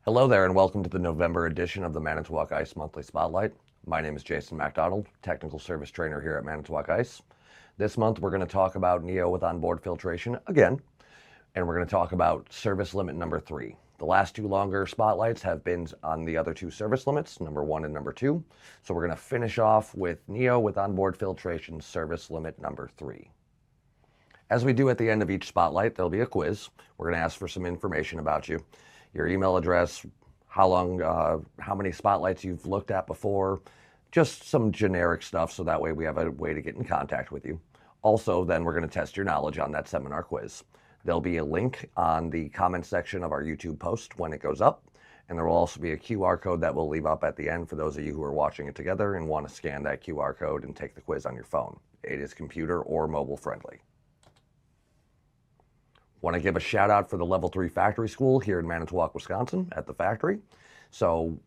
Hello there and welcome to the November edition of the Manitowoc Ice Monthly Spotlight. My name is Jason MacDonald, Technical Service Trainer here at Manitowoc Ice. This month we're going to talk about NEO with onboard filtration again, and we're going to talk about service limit number 3. The last two longer spotlights have been on the other two service limits, number 1 and number 2. So we're going to finish off with NEO with onboard filtration service limit number 3. As we do at the end of each spotlight, there'll be a quiz. We're going to ask for some information about you. Your email address, how many spotlights you've looked at before, just some generic stuff so that way we have a way to get in contact with you. Also, then we're going to test your knowledge on that seminar quiz. There'll be a link on the comment section of our YouTube post when it goes up, and there will also be a QR code that we'll leave up at the end for those of you who are watching it together and want to scan that QR code and take the quiz on your phone. It is computer or mobile friendly. Want to give a shout out for the Level 3 Factory School here in Manitowoc, Wisconsin at the factory. So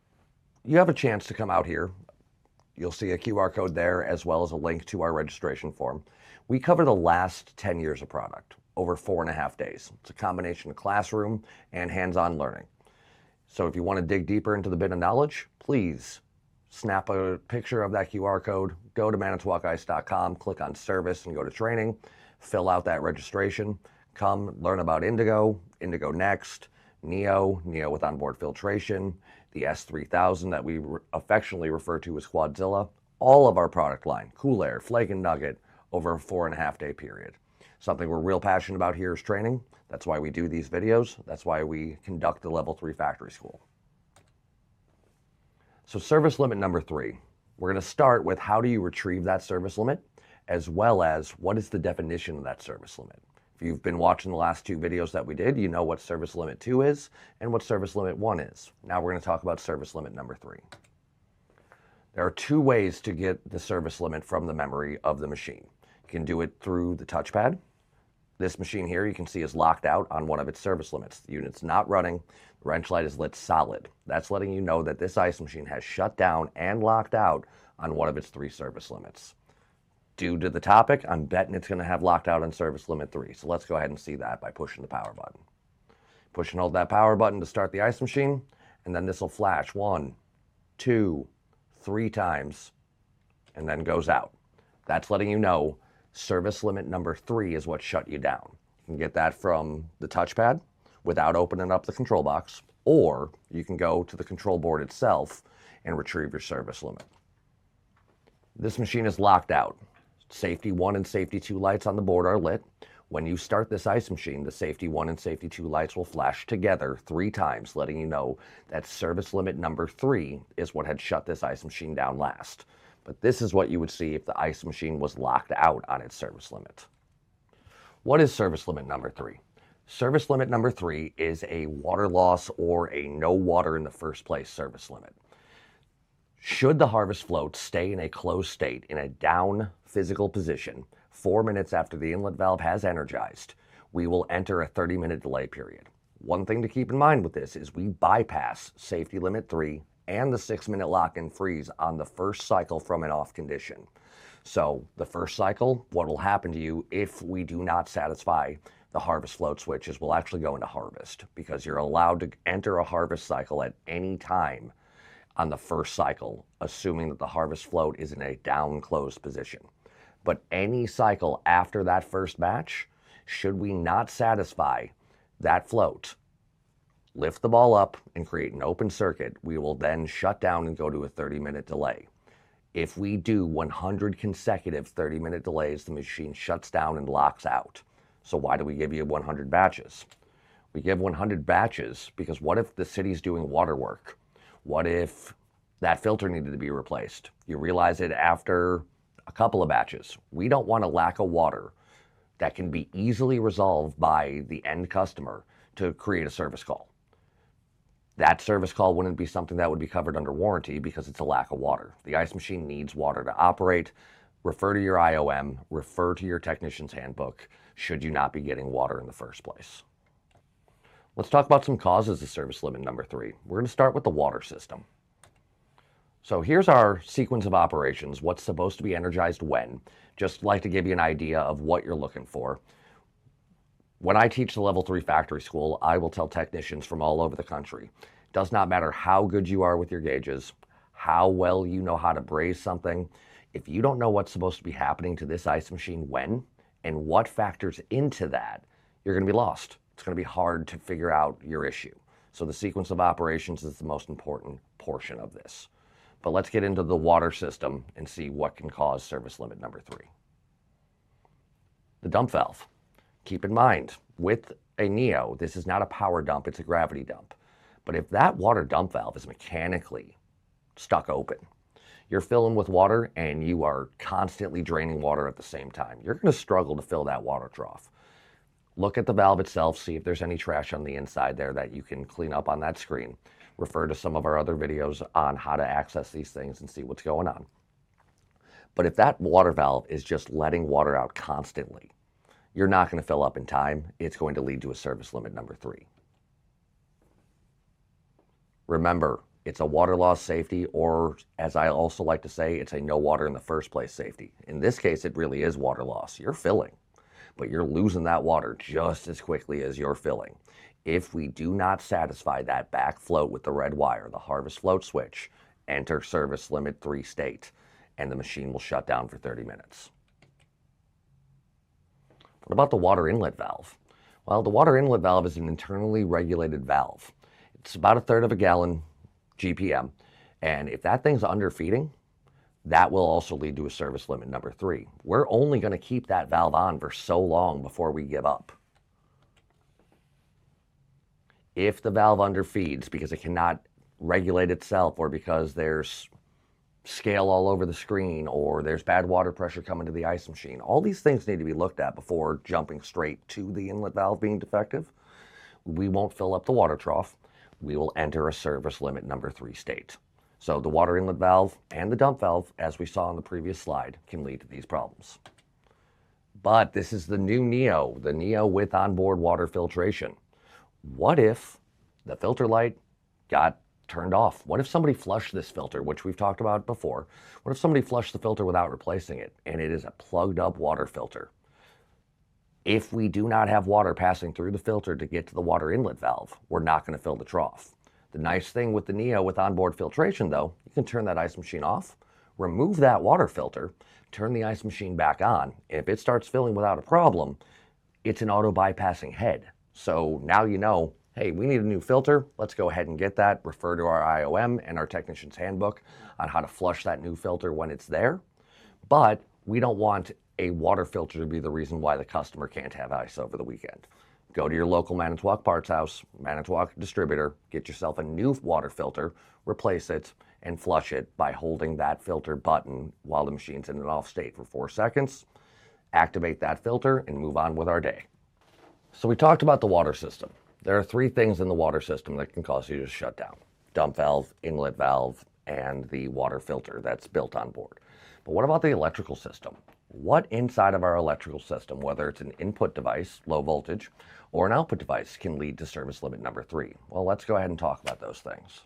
you have a chance to come out here. You'll see a QR code there as well as a link to our registration form. We cover the last 10 years of product over 4.5 days. It's a combination of classroom and hands-on learning. So if you want to dig deeper into the bit of knowledge, please snap a picture of that QR code, go to manitowocice.com, click on service and go to training, fill out that registration. Come learn about Indigo, Indigo Next, NEO, NEO with onboard filtration, the S3000 that we affectionately refer to as Quadzilla, all of our product line, Cool Air, Flake and Nugget, over a 4.5 day period. Something we're real passionate about here is training. That's why we do these videos. That's why we conduct the Level 3 Factory School. So service limit number 3. We're going to start with how do you retrieve that service limit, as well as what is the definition of that service limit. If you've been watching the last two videos that we did, you know what service limit 2 is and what service limit 1 is. Now we're going to talk about service limit number 3. There are two ways to get the service limit from the memory of the machine. You can do it through the touchpad. This machine here you can see is locked out on one of its service limits. The unit's not running. The wrench light is lit solid. That's letting you know that this ice machine has shut down and locked out on one of its 3 service limits. Due to the topic, I'm betting it's going to have locked out on service limit 3. So let's go ahead and see that by pushing the power button. Push and hold that power button to start the ice machine, and then this will flash 1, 2, 3 times, and then goes out. That's letting you know service limit number 3 is what shut you down. You can get that from the touchpad without opening up the control box, or you can go to the control board itself and retrieve your service limit. This machine is locked out. Safety 1 and Safety 2 lights on the board are lit. When you start this ice machine, the Safety 1 and Safety 2 lights will flash together 3 times, letting you know that service limit number 3 is what had shut this ice machine down last. But this is what you would see if the ice machine was locked out on its service limit. What is service limit number 3? Service limit number 3 is a water loss or a no water in the first place service limit. Should the harvest float stay in a closed state in a down physical position 4 minutes after the inlet valve has energized, we will enter a 30-minute delay period. One thing to keep in mind with this is we bypass safety limit 3 and the 6-minute lock-in freeze on the first cycle from an off condition. So the first cycle, what will happen to you if we do not satisfy the harvest float switch is we'll actually go into harvest, because you're allowed to enter a harvest cycle at any time on the first cycle, assuming that the harvest float is in a down closed position. But any cycle after that first batch, should we not satisfy that float, lift the ball up and create an open circuit, we will then shut down and go to a 30-minute delay. If we do 100 consecutive 30-minute delays, the machine shuts down and locks out. So why do we give you 100 batches? We give 100 batches because what if the city's doing water work? What if that filter needed to be replaced? You realize it after a couple of batches. We don't want a lack of water that can be easily resolved by the end customer to create a service call. That service call wouldn't be something that would be covered under warranty because it's a lack of water. The ice machine needs water to operate. Refer to your IOM, refer to your technician's handbook should you not be getting water in the first place. Let's talk about some causes of service limit number 3. We're going to start with the water system. So here's our sequence of operations, what's supposed to be energized when. Just like to give you an idea of what you're looking for. When I teach the Level 3 Factory School, I will tell technicians from all over the country, Does not matter how good you are with your gauges, how well you know how to braze something. If you don't know what's supposed to be happening to this ice machine when, and what factors into that, you're going to be lost. It's going to be hard to figure out your issue. So the sequence of operations is the most important portion of this. But let's get into the water system and see what can cause service limit number 3. The dump valve. Keep in mind, with a Neo, this is not a power dump, it's a gravity dump. But if that water dump valve is mechanically stuck open, you're filling with water and you are constantly draining water at the same time, you're going to struggle to fill that water trough. Look at the valve itself, see if there's any trash on the inside there that you can clean up on that screen. Refer to some of our other videos on how to access these things and see what's going on. But if that water valve is just letting water out constantly, you're not going to fill up in time. It's going to lead to a service limit number 3. Remember, it's a water loss safety, or as I also like to say, it's a no water in the first place safety. In this case, it really is water loss. You're filling, but you're losing that water just as quickly as you're filling. If we do not satisfy that back float with the red wire, the harvest float switch, enter service limit 3 state, and the machine will shut down for 30 minutes. What about the water inlet valve? Well, the water inlet valve is an internally regulated valve. It's about 1/3 of a gallon GPM, and if that thing's underfeeding, that will also lead to a service limit number 3. We're only going to keep that valve on for so long before we give up. If the valve underfeeds because it cannot regulate itself, or because there's scale all over the screen, or there's bad water pressure coming to the ice machine, all these things need to be looked at before jumping straight to the inlet valve being defective. We won't fill up the water trough. We will enter a service limit number 3 state. So the water inlet valve and the dump valve, as we saw on the previous slide, can lead to these problems. But this is the new Neo, the Neo with onboard water filtration. What if the filter light got turned off? What if somebody flushed this filter, which we've talked about before? What if somebody flushed the filter without replacing it, and it is a plugged up water filter? If we do not have water passing through the filter to get to the water inlet valve, we're not going to fill the trough. The nice thing with the Neo with onboard filtration, though, you can turn that ice machine off, remove that water filter, turn the ice machine back on. If it starts filling without a problem, it's an auto bypassing head. So now you know, hey, we need a new filter. Let's go ahead and get that. Refer to our IOM and our technician's handbook on how to flush that new filter when it's there. But we don't want a water filter to be the reason why the customer can't have ice over the weekend. Go to your local Manitowoc parts house, Manitowoc distributor, get yourself a new water filter, replace it, and flush it by holding that filter button while the machine's in an off state for 4 seconds. Activate that filter and move on with our day. So we talked about the water system. There are 3 things in the water system that can cause you to shut down: dump valve, inlet valve, and the water filter that's built on board. But what about the electrical system? What inside of our electrical system, whether it's an input device, low voltage, or an output device, can lead to service limit number 3? Well, let's go ahead and talk about those things.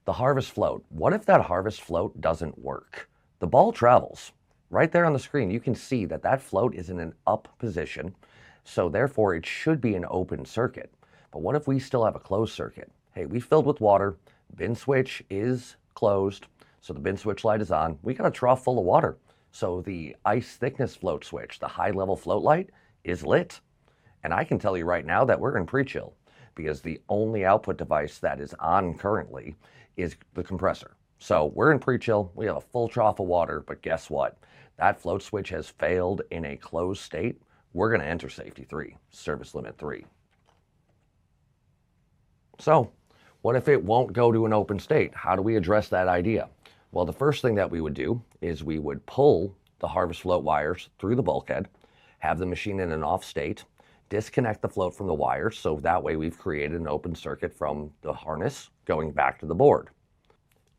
The harvest float. What if that harvest float doesn't work? The ball travels. Right there on the screen, you can see that that float is in an up position, so therefore it should be an open circuit. But what if we still have a closed circuit? Hey, we filled with water, bin switch is closed, so the bin switch light is on. We got a trough full of water, so the ice thickness float switch, the high level float light, is lit. And I can tell you right now that we're in pre-chill, because the only output device that is on currently is the compressor. So we're in pre-chill, we have a full trough of water, but guess what? That float switch has failed in a closed state. We're going to enter safety 3, service limit 3. So what if it won't go to an open state? How do we address that idea? Well, the first thing that we would do is we would pull the harvest float wires through the bulkhead, have the machine in an off state, disconnect the float from the wires, so that way we've created an open circuit from the harness going back to the board.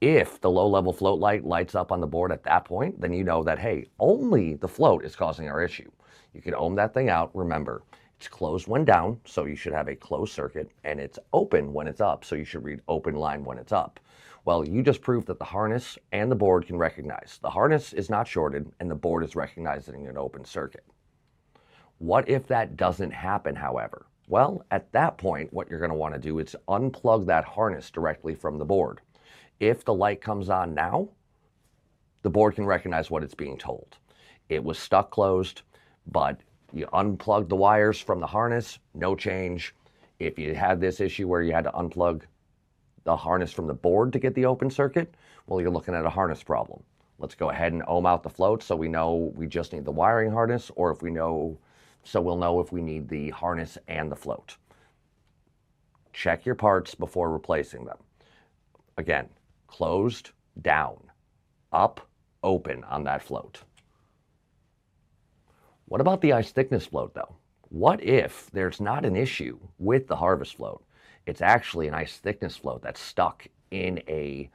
If the low-level float light lights up on the board at that point, then you know that, hey, only the float is causing our issue. You can ohm that thing out. Remember, it's closed when down, so you should have a closed circuit, and it's open when it's up, so you should read open line when it's up. Well, you just proved that the harness and the board can recognize. The harness is not shorted, and the board is recognizing an open circuit. What if that doesn't happen, however? Well, at that point, what you're going to want to do is unplug that harness directly from the board. If the light comes on now, the board can recognize what it's being told. It was stuck closed, but you unplug the wires from the harness, no change. If you had this issue where you had to unplug the harness from the board to get the open circuit, well, you're looking at a harness problem. Let's go ahead and ohm out the float so we know we just need the wiring harness, or if we know, so we'll know if we need the harness and the float. Check your parts before replacing them. Again, closed, down, up, open on that float. What about the ice thickness float though? What if there's not an issue with the harvest float? It's actually an ice thickness float that's stuck in a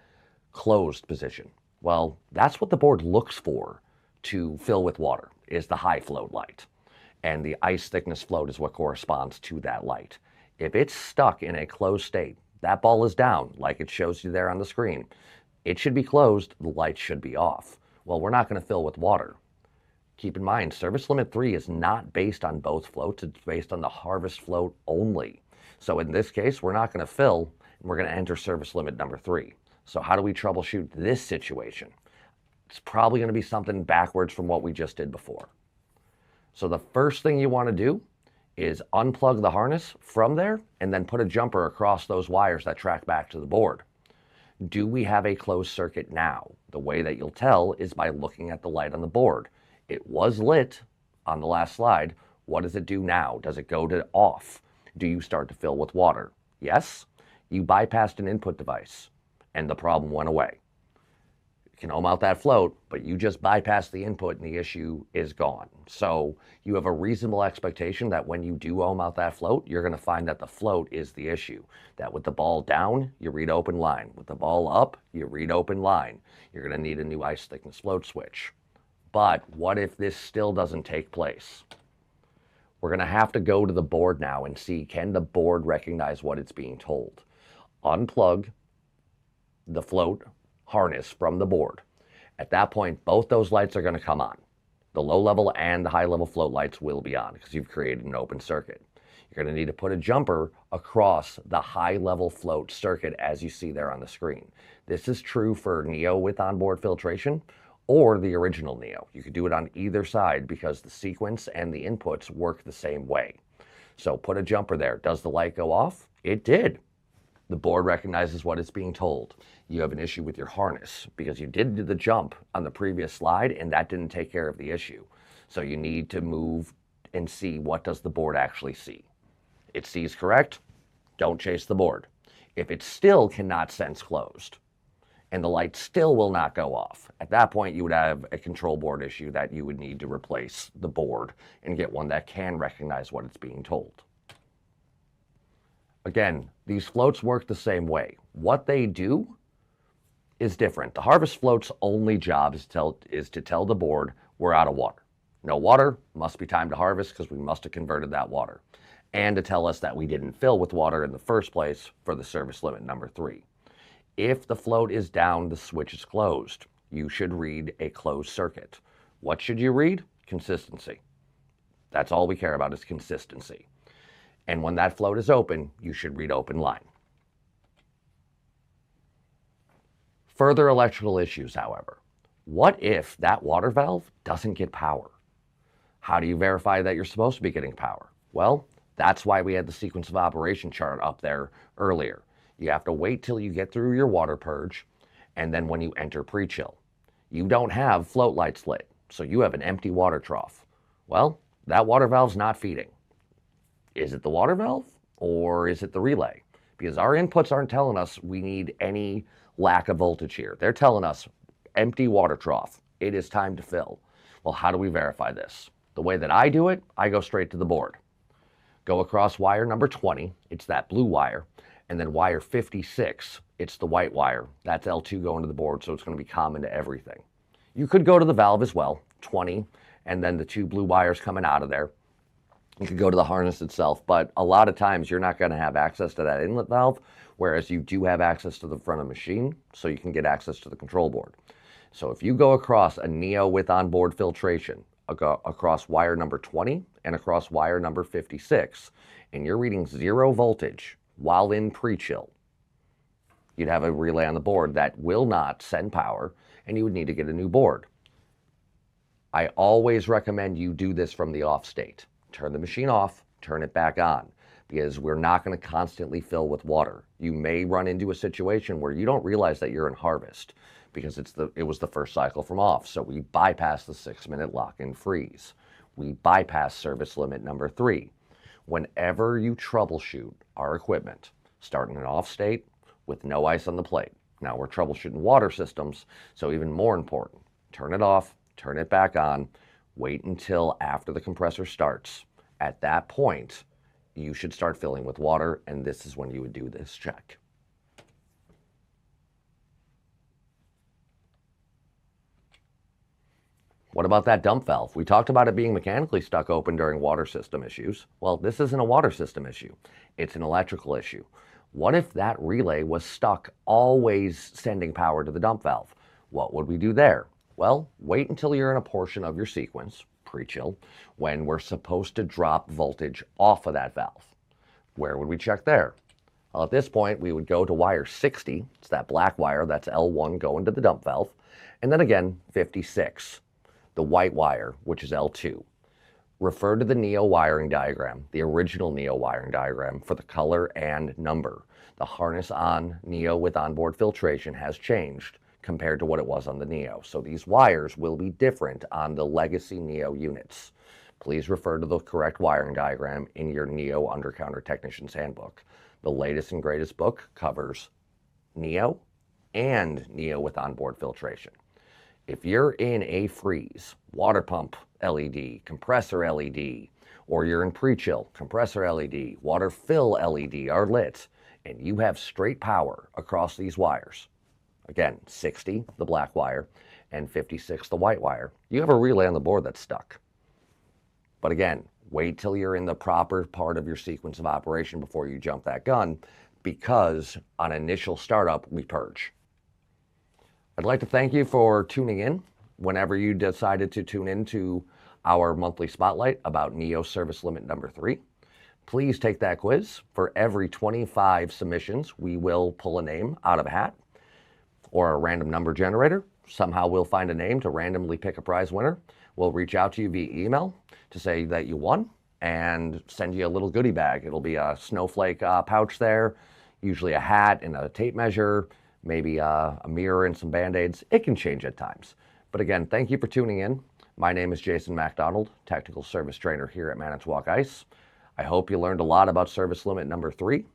closed position. Well, that's what the board looks for to fill with water, is the high float light. And the ice thickness float is what corresponds to that light. If it's stuck in a closed state, that ball is down, like it shows you there on the screen. It should be closed, the light should be off. Well, we're not going to fill with water. Keep in mind, service limit 3 is not based on both floats, it's based on the harvest float only. So in this case, we're not going to fill, and we're going to enter service limit number 3. So how do we troubleshoot this situation? It's probably going to be something backwards from what we just did before. So the first thing you want to do is unplug the harness from there and then put a jumper across those wires that track back to the board. Do we have a closed circuit now? The way that you'll tell is by looking at the light on the board. It was lit on the last slide. What does it do now? Does it go to off? Do you start to fill with water? Yes, you bypassed an input device and the problem went away. You can ohm out that float, but you just bypassed the input and the issue is gone. So you have a reasonable expectation that when you do ohm out that float, you're going to find that the float is the issue. That with the ball down, you read open line. With the ball up, you read open line. You're going to need a new ice thickness float switch. But what if this still doesn't take place? We're going to have to go to the board now and see, can the board recognize what it's being told? Unplug the float harness from the board. At that point, both those lights are going to come on. The low level and the high level float lights will be on because you've created an open circuit. You're going to need to put a jumper across the high level float circuit as you see there on the screen. This is true for Neo with onboard filtration or the original Neo. You could do it on either side because the sequence and the inputs work the same way. So put a jumper there. Does the light go off? It did. The board recognizes what it's being told. You have an issue with your harness because you did do the jump on the previous slide and that didn't take care of the issue. So you need to move and see, what does the board actually see. It sees correct, don't chase the board. If it still cannot sense closed and the light still will not go off, at that point you would have a control board issue that you would need to replace the board and get one that can recognize what it's being told. Again, these floats work the same way. What they do is different. The harvest float's only job is to tell the board we're out of water. No water, must be time to harvest because we must have converted that water. And to tell us that we didn't fill with water in the first place for the service limit number 3. If the float is down, the switch is closed. You should read a closed circuit. What should you read? Consistency. That's all we care about is consistency. And when that float is open, you should read open line. Further electrical issues, however. What if that water valve doesn't get power? How do you verify that you're supposed to be getting power? Well, that's why we had the sequence of operation chart up there earlier. You have to wait till you get through your water purge, and then when you enter pre-chill. You don't have float lights lit, so you have an empty water trough. Well, that water valve's not feeding. Is it the water valve or is it the relay? Because our inputs aren't telling us we need any lack of voltage here. They're telling us empty water trough. It is time to fill. Well, how do we verify this? The way that I do it, I go straight to the board. Go across wire number 20, it's that blue wire, and then wire 56, it's the white wire. That's L2 going to the board, so it's going to be common to everything. You could go to the valve as well, 20, and then the 2 blue wires coming out of there. You could go to the harness itself, but a lot of times you're not going to have access to that inlet valve, whereas you do have access to the front of the machine, so you can get access to the control board. So if you go across a Neo with onboard filtration, across wire number 20 and across wire number 56, and you're reading 0 voltage while in pre-chill, you'd have a relay on the board that will not send power, and you would need to get a new board. I always recommend you do this from the off state. Turn the machine off, turn it back on, because we're not going to constantly fill with water. You may run into a situation where you don't realize that you're in harvest because it was the first cycle from off. So we bypass the 6-minute lock and freeze. We bypass service limit number 3. Whenever you troubleshoot our equipment, start in an off state with no ice on the plate. Now we're troubleshooting water systems, so even more important, turn it off, turn it back on, wait until after the compressor starts. At that point, you should start filling with water, and this is when you would do this check. What about that dump valve? We talked about it being mechanically stuck open during water system issues. Well, this isn't a water system issue. It's an electrical issue. What if that relay was stuck always sending power to the dump valve? What would we do there? Well, wait until you're in a portion of your sequence, pre-chill, when we're supposed to drop voltage off of that valve. Where would we check there? Well, at this point, we would go to wire 60. It's that black wire, that's L1 going to the dump valve. And then again, 56, the white wire, which is L2. Refer to the Neo wiring diagram, the original Neo wiring diagram, for the color and number. The harness on Neo with onboard filtration has changed compared to what it was on the Neo. So these wires will be different on the legacy Neo units. Please refer to the correct wiring diagram in your Neo Undercounter Technician's Handbook. The latest and greatest book covers Neo and Neo with onboard filtration. If you're in a freeze, water pump LED, compressor LED, or you're in pre-chill, compressor LED, water fill LED are lit, and you have straight power across these wires, again, 60, the black wire, and 56, the white wire, you have a relay on the board that's stuck. But again, wait till you're in the proper part of your sequence of operation before you jump that gun, because on initial startup, we purge. I'd like to thank you for tuning in whenever you decided to tune into our monthly spotlight about Neo service limit number 3. Please take that quiz. For every 25 submissions, we will pull a name out of a hat or a random number generator. Somehow we'll find a name to randomly pick a prize winner. We'll reach out to you via email to say that you won and send you a little goodie bag. It'll be a snowflake pouch there, usually a hat and a tape measure, maybe a mirror and some Band-Aids. It can change at times. But again, thank you for tuning in. My name is Jason MacDonald, Technical Service Trainer here at Manitowoc Ice. I hope you learned a lot about service limit number 3,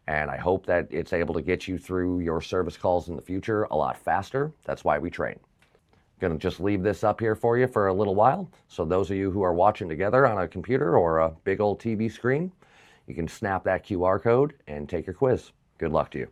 and I hope that it's able to get you through your service calls in the future a lot faster. That's why we train. Going to just leave this up here for you for a little while. So those of you who are watching together on a computer or a big old TV screen, you can snap that QR code and take your quiz. Good luck to you.